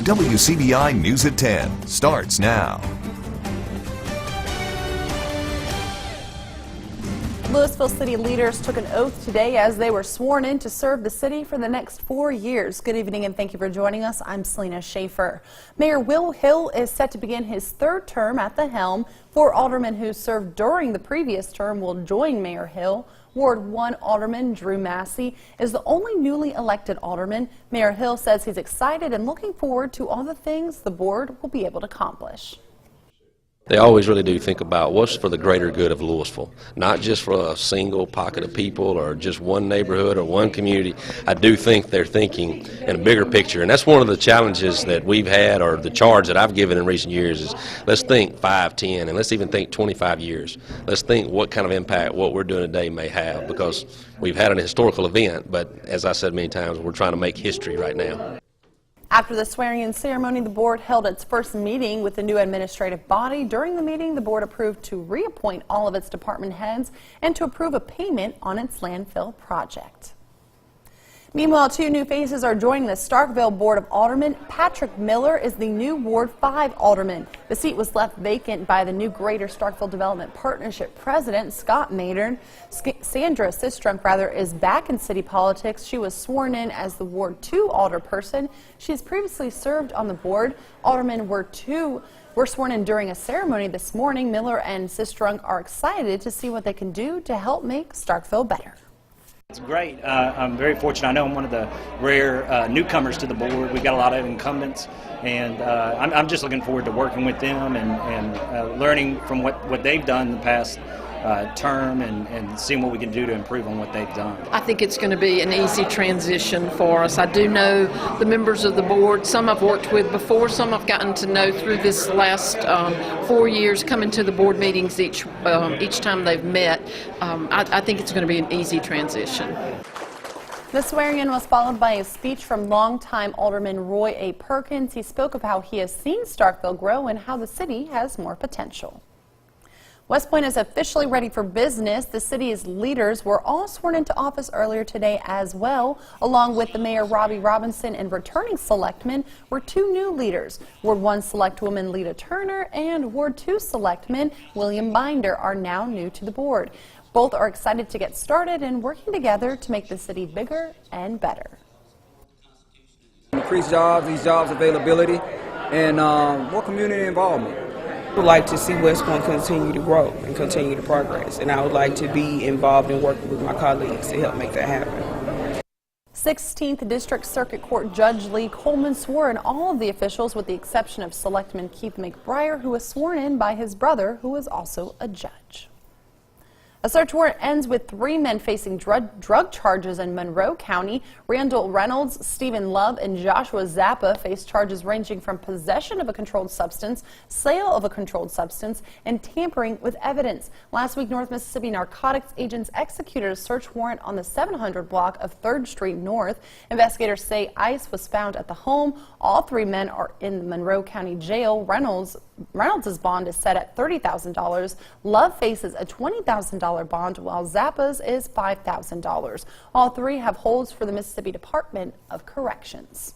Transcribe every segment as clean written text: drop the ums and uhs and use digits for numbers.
WCBI News at 10 starts now. Louisville City leaders took an oath today as they were sworn in to serve the city for the next 4 years. Good evening and thank you for joining us. I'm Selena Schaefer. Mayor Will Hill is set to begin his third term at the helm. 4 aldermen who served during the previous term will join Mayor Hill. Ward 1 Alderman Drew Massey is the only newly elected alderman. Mayor Hill says he's excited and looking forward to all the things the board will be able to accomplish. They always really do think about what's for the greater good of Louisville, not just for a single pocket of people or just one neighborhood or one community. I do think they're thinking in a bigger picture, and that's one of the challenges that we've had, or the charge that I've given in recent years, is let's think 5, 10, and let's even think 25 years. Let's think what kind of impact what we're doing today may have, because we've had an historical event, but as I said many times, we're trying to make history right now. After the swearing-in ceremony, the board held its first meeting with the new administrative body. During the meeting, the board approved to reappoint all of its department heads and to approve a payment on its landfill project. Meanwhile, 2 new faces are joining the Starkville Board of Aldermen. Patrick Miller is the new Ward 5 alderman. The seat was left vacant by the new Greater Starkville Development Partnership president, Scott Maynard. Sandra Sistrunk, is back in city politics. She was sworn in as the Ward 2 alderperson. She has previously served on the board. Alderman Ward 2 were sworn in during a ceremony this morning. Miller and Sistrunk are excited to see what they can do to help make Starkville better. It's great. I'm very fortunate. I know I'm one of the rare newcomers to the board. We've got a lot of incumbents, and I'm just looking forward to working with them and learning from what they've done in the past term and seeing what we can do to improve on what they've done. I think it's going to be an easy transition for us. I do know the members of the board. Some I've worked with before, some I've gotten to know through this last 4 years coming to the board meetings each time they've met. I think it's going to be an easy transition. The swearing-in was followed by a speech from longtime Alderman Roy A. Perkins. He spoke of how he has seen Starkville grow and how the city has more potential. West Point is officially ready for business. The city's leaders were all sworn into office earlier today as well. Along with the mayor, Robbie Robinson, and returning selectmen were 2 new leaders. Ward 1 selectwoman Lita Turner and Ward 2 selectman William Binder are now new to the board. Both are excited to get started and working together to make the city bigger and better. Increase jobs, these jobs availability, and more community involvement. I would like to see West Point continue to grow and continue to progress, and I would like to be involved in working with my colleagues to help make that happen. 16th District Circuit Court Judge Lee Coleman swore in all of the officials with the exception of Selectman Keith McBriar, who was sworn in by his brother, who is also a judge. A search warrant ends with 3 men facing drug charges in Monroe County. Randall Reynolds, Stephen Love, and Joshua Zappa face charges ranging from possession of a controlled substance, sale of a controlled substance, and tampering with evidence. Last week, North Mississippi narcotics agents executed a search warrant on the 700 block of 3rd Street North. Investigators say ice was found at the home. All 3 men are in the Monroe County Jail. Reynolds' bond is set at $30,000. Love faces a $20,000 bond, while Zappa's is $5,000. All 3 have holds for the Mississippi Department of Corrections.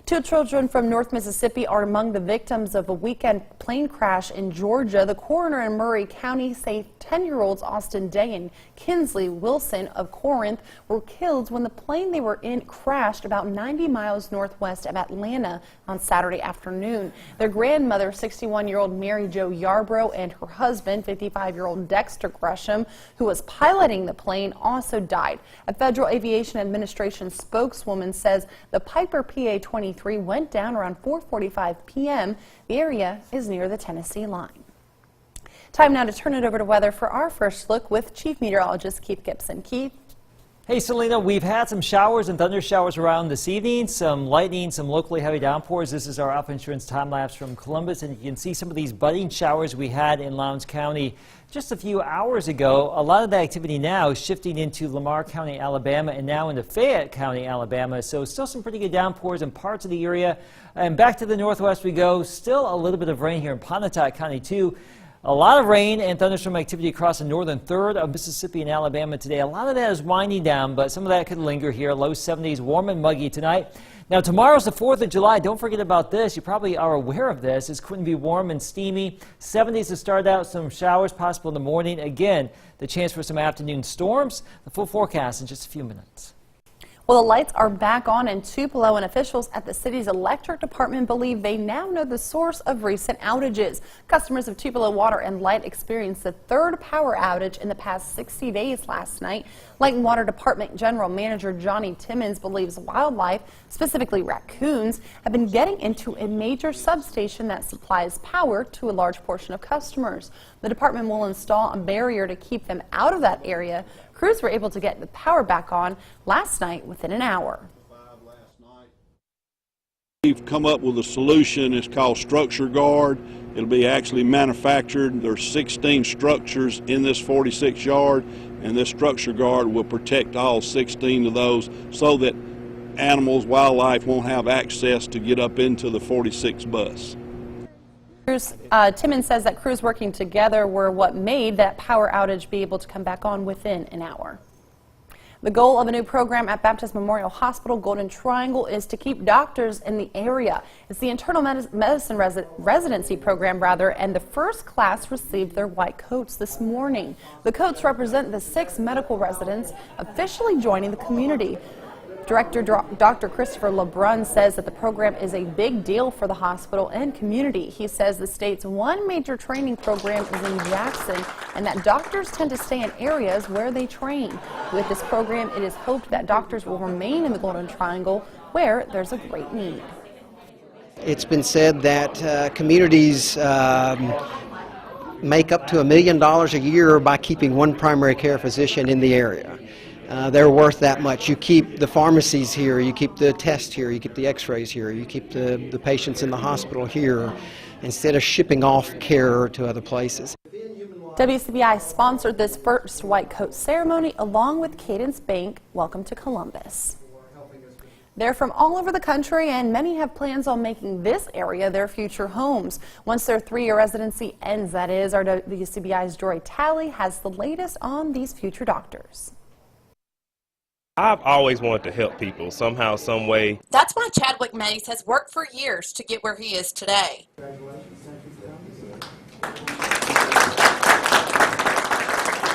2 children from North Mississippi are among the victims of a weekend plane crash in Georgia. The coroner in Murray County say 10-year-olds Austin Day and Kinsley Wilson of Corinth were killed when the plane they were in crashed about 90 miles northwest of Atlanta on Saturday afternoon. Their grandmother, 61-year-old Mary Jo Yarbrough, and her husband, 55-year-old Dexter Gresham, who was piloting the plane, also died. A Federal Aviation Administration spokeswoman says the Piper PA-23 went down around 4:45 p.m. The area is near the Tennessee line. Time now to turn it over to weather for our first look with Chief Meteorologist Keith Gibson. Keith. Hey Selena, we've had some showers and thunder showers around this evening, some lightning, some locally heavy downpours. This is our Alpha Insurance time lapse from Columbus, and you can see some of these budding showers we had in Lowndes County just a few hours ago. A lot of the activity now is shifting into Lamar County, Alabama, and now into Fayette County, Alabama. So still some pretty good downpours in parts of the area. And back to the northwest we go. Still a little bit of rain here in Pontotoc County too. A lot of rain and thunderstorm activity across the northern third of Mississippi and Alabama today. A lot of that is winding down, but some of that could linger here. Low 70s, warm and muggy tonight. Now, tomorrow's the 4th of July. Don't forget about this. You probably are aware of this. It's going to be warm and steamy. 70s to start out, some showers possible in the morning. Again, the chance for some afternoon storms. The full forecast in just a few minutes. Well, the lights are back on in Tupelo, and officials at the city's electric department believe they now know the source of recent outages. Customers of Tupelo Water and Light experienced the third power outage in the past 60 days last night. Light and Water Department General Manager Johnny Timmons believes wildlife, specifically raccoons, have been getting into a major substation that supplies power to a large portion of customers. The department will install a barrier to keep them out of that area. Crews were able to get the power back on last night within an hour. We've come up with a solution. It's called Structure Guard. It'll be actually manufactured. There's 16 structures in this 46 yard, and this Structure Guard will protect all 16 of those so that animals, wildlife won't have access to get up into the 46 bus. Timmons says that crews working together were what made that power outage be able to come back on within an hour. The goal of a new program at Baptist Memorial Hospital Golden Triangle is to keep doctors in the area. It's the internal medicine residency program, and the first class received their white coats this morning. The coats represent the 6 medical residents officially joining the community. Director Dr. Christopher LeBrun says that the program is a big deal for the hospital and community. He says the state's one major training program is in Jackson, and that doctors tend to stay in areas where they train. With this program, it is hoped that doctors will remain in the Golden Triangle where there's a great need. It's been said that communities make up to $1 million a year by keeping one primary care physician in the area. They're worth that much. You keep the pharmacies here, you keep the tests here, you keep the x-rays here, you keep the patients in the hospital here instead of shipping off care to other places. WCBI sponsored this first white coat ceremony along with Cadence Bank. Welcome to Columbus. They're from all over the country, and many have plans on making this area their future homes. Once their 3-year residency ends, that is. Our WCBI's Joy Talley has the latest on these future doctors. I've always wanted to help people somehow, some way. That's why Chadwick Mays has worked for years to get where he is today.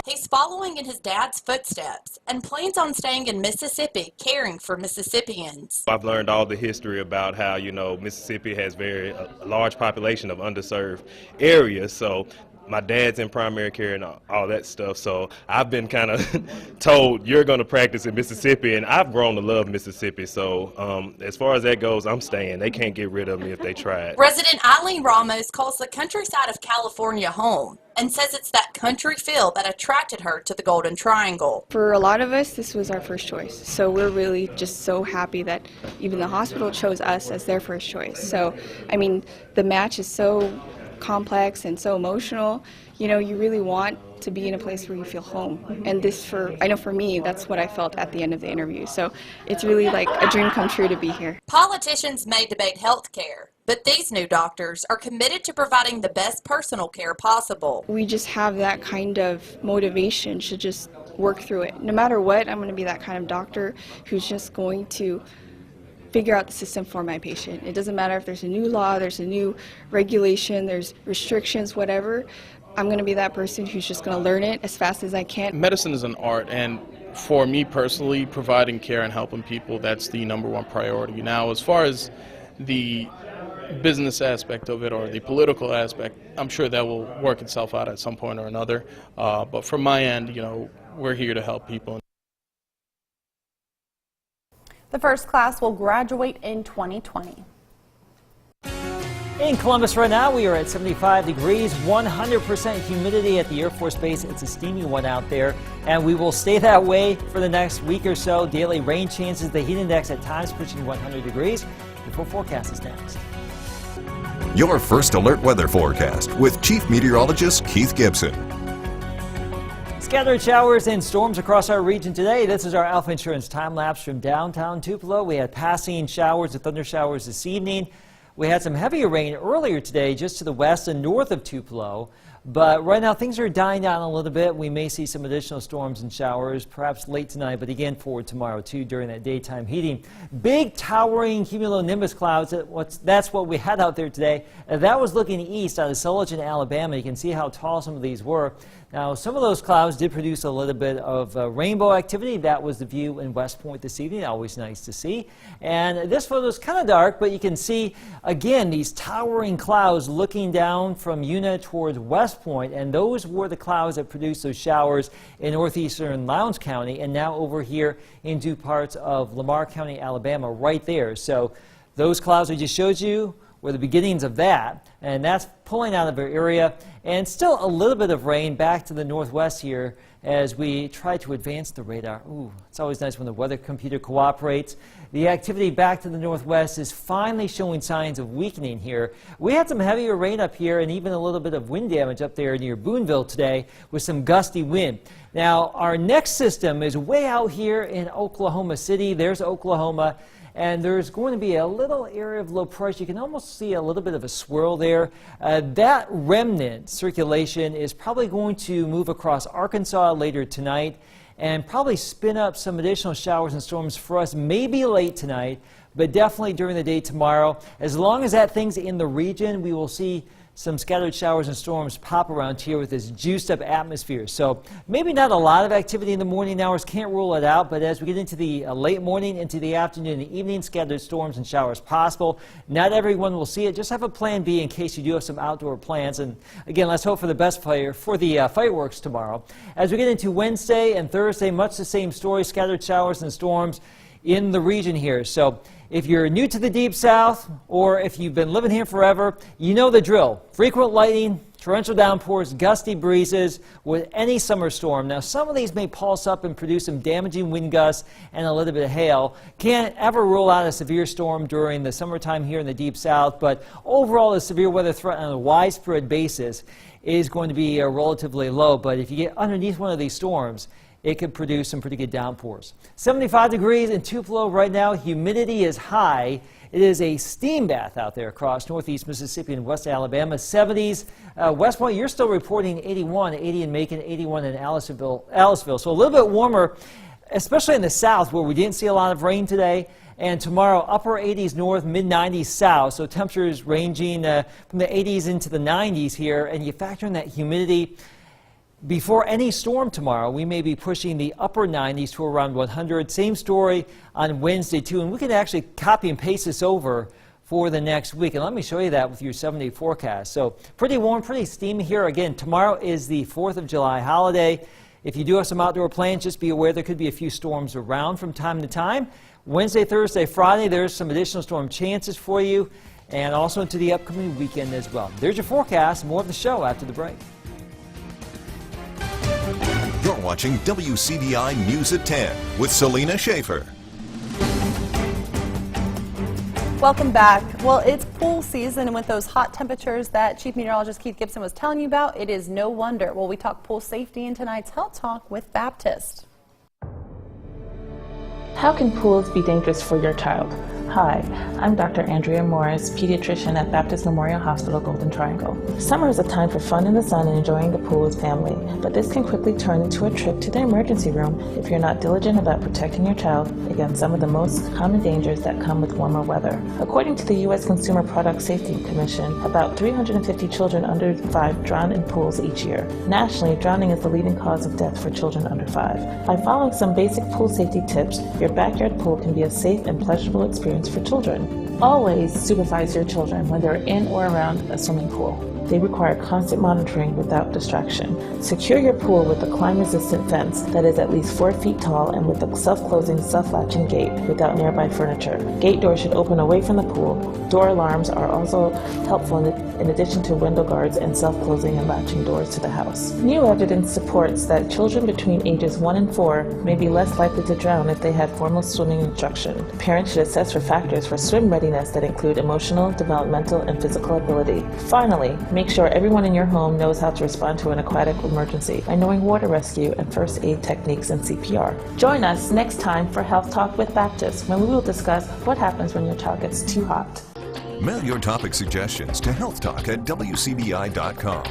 He's following in his dad's footsteps and plans on staying in Mississippi, caring for Mississippians. I've learned all the history about how, Mississippi has a large population of underserved areas, so my dad's in primary care and all that stuff, so I've been kind of told you're going to practice in Mississippi, and I've grown to love Mississippi, so as far as that goes, I'm staying. They can't get rid of me if they tried. Resident Eileen Ramos calls the countryside of California home and says it's that country feel that attracted her to the Golden Triangle. For a lot of us, this was our first choice, so we're really just so happy that even the hospital chose us as their first choice. So, I mean, the match is so complex and so emotional. You really want to be in a place where you feel home, and I know for me, that's what I felt at the end of the interview. So it's really like a dream come true to be here. Politicians may debate health care, but these new doctors are committed to providing the best personal care possible. We just have that kind of motivation to just work through it. No matter what, I'm going to be that kind of doctor who's just going to figure out the system for my patient. It doesn't matter if there's a new law, there's a new regulation, there's restrictions, whatever. I'm going to be that person who's just going to learn it as fast as I can. Medicine is an art, and for me personally, providing care and helping people, that's the #1 priority. Now, as far as the business aspect of it or the political aspect, I'm sure that will work itself out at some point or another. But from my end, we're here to help people. The first class will graduate in 2020. In Columbus right now, we are at 75 degrees, 100% humidity at the Air Force Base. It's a steamy one out there, and we will stay that way for the next week or so. Daily rain chances, the heat index at times pushing 100 degrees. The full forecast is next. Your first alert weather forecast with Chief Meteorologist Keith Gibson. Scattered showers and storms across our region today. This is our Alpha Insurance time lapse from downtown Tupelo. We had passing showers and thunder showers this evening. We had some heavier rain earlier today just to the west and north of Tupelo. But right now things are dying down a little bit. We may see some additional storms and showers, perhaps late tonight, but again forward tomorrow too during that daytime heating. Big towering cumulonimbus clouds, that's what we had out there today. That was looking east out of Sulligent, Alabama. You can see how tall some of these were. Now, some of those clouds did produce a little bit of rainbow activity. That was the view in West Point this evening. Always nice to see. And this photo is kind of dark, but you can see, again, these towering clouds looking down from Una towards West Point. And those were the clouds that produced those showers in northeastern Lowndes County and now over here into parts of Lamar County, Alabama, right there. So those clouds I just showed you were the beginnings of that, and that's pulling out of our area, and still a little bit of rain back to the northwest here as we try to advance the radar. Ooh, it's always nice when the weather computer cooperates. The activity back to the northwest is finally showing signs of weakening here. We had some heavier rain up here and even a little bit of wind damage up there near Boonville today with some gusty wind. Now, our next system is way out here in Oklahoma City. There's Oklahoma. And there's going to be a little area of low pressure. You can almost see a little bit of a swirl there. That remnant circulation is probably going to move across Arkansas later tonight and probably spin up some additional showers and storms for us, maybe late tonight, but definitely during the day tomorrow. As long as that thing's in the region, we will see some scattered showers and storms pop around here with this juiced up atmosphere. So maybe not a lot of activity in the morning hours, can't rule it out, but as we get into the late morning, into the afternoon and evening, scattered storms and showers possible. Not everyone will see it. Just have a plan B in case you do have some outdoor plans. And again, let's hope for the best for the fireworks tomorrow. As we get into Wednesday and Thursday, much the same story, scattered showers and storms in the region here. So if you're new to the Deep South or if you've been living here forever, you know the drill. Frequent lightning, torrential downpours, gusty breezes with any summer storm. Now, some of these may pulse up and produce some damaging wind gusts and a little bit of hail. Can't ever rule out a severe storm during the summertime here in the Deep South, but overall, the severe weather threat on a widespread basis is going to be relatively low. But if you get underneath one of these storms, it could produce some pretty good downpours. 75 degrees in Tupelo right now. Humidity is high. It is a steam bath out there across northeast Mississippi and west Alabama. 70s. West Point, you're still reporting 81, 80 in Macon, 81 in Aliceville. So a little bit warmer, especially in the south where we didn't see a lot of rain today. And tomorrow, upper 80s north, mid 90s south. So temperatures ranging from the 80s into the 90s here. And you factor in that humidity. Before any storm tomorrow, we may be pushing the upper 90s to around 100. Same story on Wednesday, too. And we can actually copy and paste this over for the next week. And let me show you that with your 7-day forecast. So pretty warm, pretty steamy here. Again, tomorrow is the 4th of July holiday. If you do have some outdoor plans, just be aware there could be a few storms around from time to time. Wednesday, Thursday, Friday, there's some additional storm chances for you. And also into the upcoming weekend as well. There's your forecast. More of the show after the break. You're watching WCBI News at 10 with Selena Schaefer. Welcome back. Well, it's pool season, and with those hot temperatures that Chief Meteorologist Keith Gibson was telling you about, it is no wonder. Well, we talk pool safety in tonight's Health Talk with Baptist. How can pools be dangerous for your child? Hi, I'm Dr. Andrea Morris, pediatrician at Baptist Memorial Hospital, Golden Triangle. Summer is a time for fun in the sun and enjoying the pool with family, but this can quickly turn into a trip to the emergency room if you're not diligent about protecting your child against some of the most common dangers that come with warmer weather. According to the U.S. Consumer Product Safety Commission, about 350 children under 5 drown in pools each year. Nationally, drowning is the leading cause of death for children under 5. By following some basic pool safety tips, your backyard pool can be a safe and pleasurable experience for children. Always supervise your children when they're in or around a swimming pool. They require constant monitoring without distraction. Secure your pool with a climb-resistant fence that is at least 4 feet tall and with a self-closing, self-latching gate without nearby furniture. Gate doors should open away from the pool. Door alarms are also helpful in addition to window guards and self-closing and latching doors to the house. New evidence supports that children between ages 1 and 4 may be less likely to drown if they had formal swimming instruction. Parents should assess for factors for swim readiness that include emotional, developmental, and physical ability. Finally, make sure everyone in your home knows how to respond to an aquatic emergency by knowing water rescue and first aid techniques and CPR. Join us next time for Health Talk with Baptist, when we will discuss what happens when your child gets too hot. Mail your topic suggestions to healthtalk@wcbi.com.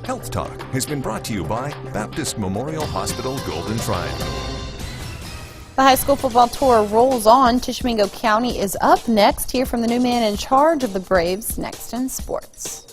Health Talk has been brought to you by Baptist Memorial Hospital Golden Triangle. The high school football tour rolls on. Tishomingo County is up next. Hear from the new man in charge of the Braves next in sports.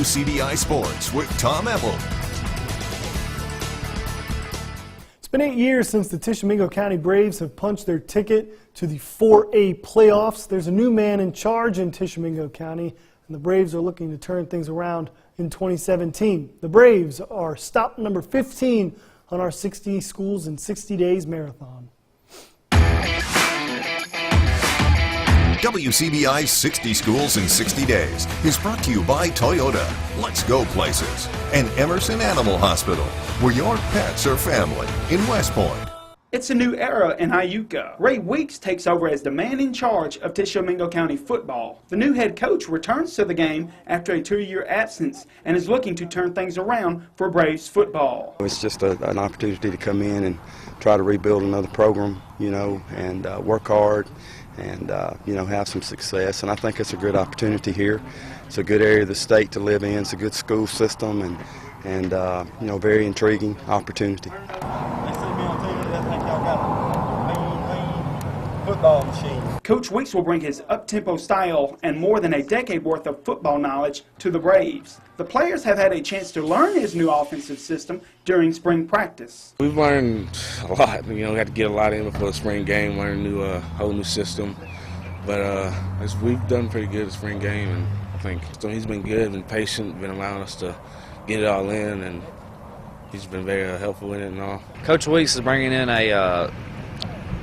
WCBI Sports with Tom Ebel. It's been 8 years since the Tishomingo County Braves have punched their ticket to the 4A playoffs. There's a new man in charge in Tishomingo County, and the Braves are looking to turn things around in 2017. The Braves are stop number 15 on our 60 Schools in 60 Days marathon. WCBI's 60 Schools in 60 Days is brought to you by Toyota, Let's Go Places, and Emerson Animal Hospital, where your pets are family in West Point. It's a new era in Iuka. Ray Weeks takes over as the man in charge of Tishomingo County football. The new head coach returns to the game after a 2-year absence and is looking to turn things around for Braves football. It's just an opportunity to come in and try to rebuild another program, and work hard and, have some success. And I think it's a good opportunity here. It's a good area of the state to live in. It's a good school system and very intriguing opportunity. Football machine. Coach Weeks will bring his up-tempo style and more than a decade worth of football knowledge to the Braves. The players have had a chance to learn his new offensive system during spring practice. We've learned a lot. We had to get a lot in before the spring game, learn a whole new system. But we've done pretty good at spring game, and I think he's been good and patient, been allowing us to get it all in, and he's been very helpful in it and all. Coach Weeks is bringing in a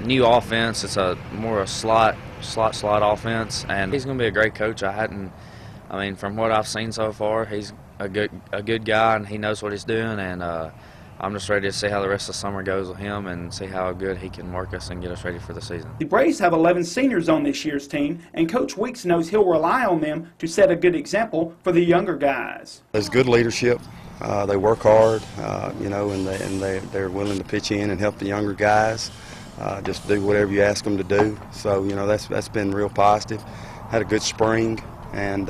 new offense. It's more a slot offense, and he's going to be a great coach. From what I've seen so far, he's a good guy, and he knows what he's doing, and I'm just ready to see how the rest of the summer goes with him and see how good he can work us and get us ready for the season. The Braves have 11 seniors on this year's team, and Coach Weeks knows he'll rely on them to set a good example for the younger guys. There's good leadership. They work hard, and they're willing to pitch in and help the younger guys. Just do whatever you ask them to do. So, that's been real positive. Had a good spring, and,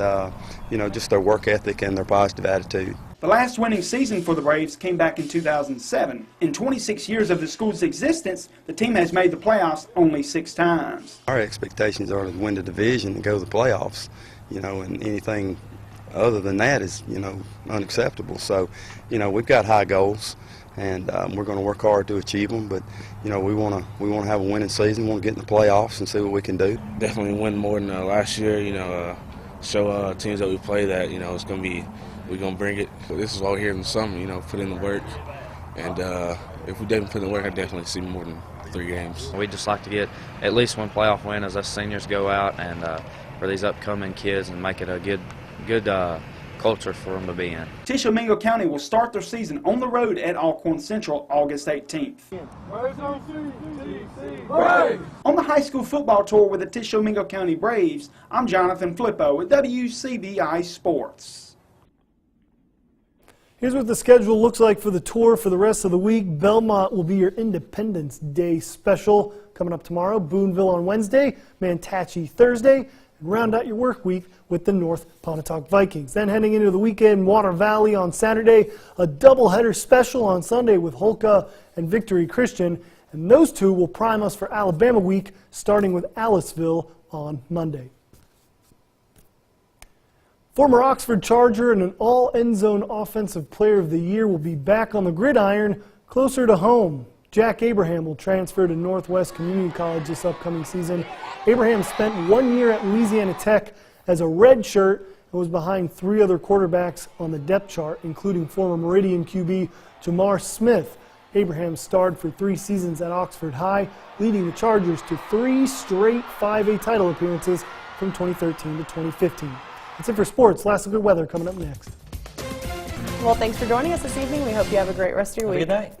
just their work ethic and their positive attitude. The last winning season for the Braves came back in 2007. In 26 years of the school's existence, the team has made the playoffs only 6 times. Our expectations are to win the division and go to the playoffs, and anything other than that is, unacceptable. So, we've got high goals, and we're going to work hard to achieve them. But, we want to have a winning season. We want to get in the playoffs and see what we can do. Definitely win more than last year. Show teams that we play that it's going to be. We're going to bring it. This is all here in the summer, put in the work. And if we didn't put in the work, I'd definitely see more than 3 games. We'd just like to get at least one playoff win as us seniors go out and for these upcoming kids and make it a good culture for them to be in. Tishomingo County will start their season on the road at Alcorn Central August 18th. On the high school football tour with the Tishomingo County Braves, I'm Jonathan Flippo with WCBI Sports. Here's what the schedule looks like for the tour for the rest of the week. Belmont will be your Independence Day special coming up tomorrow. Boonville on Wednesday, Manatee Thursday, and round out your work week with the North Pontotoc Vikings. Then heading into the weekend, Water Valley on Saturday, a doubleheader special on Sunday with Holka and Victory Christian, and those two will prime us for Alabama week, starting with Aliceville on Monday. Former Oxford Charger and an all-end zone offensive player of the year will be back on the gridiron closer to home. Jack Abraham will transfer to Northwest Community College this upcoming season. Abraham spent 1 year at Louisiana Tech as a redshirt and was behind 3 other quarterbacks on the depth chart, including former Meridian QB Jamar Smith. Abraham starred for 3 seasons at Oxford High, leading the Chargers to 3 straight 5A title appearances from 2013 to 2015. That's it for sports. Last of good weather coming up next. Well, thanks for joining us this evening. We hope you have a great rest of your week. Good night.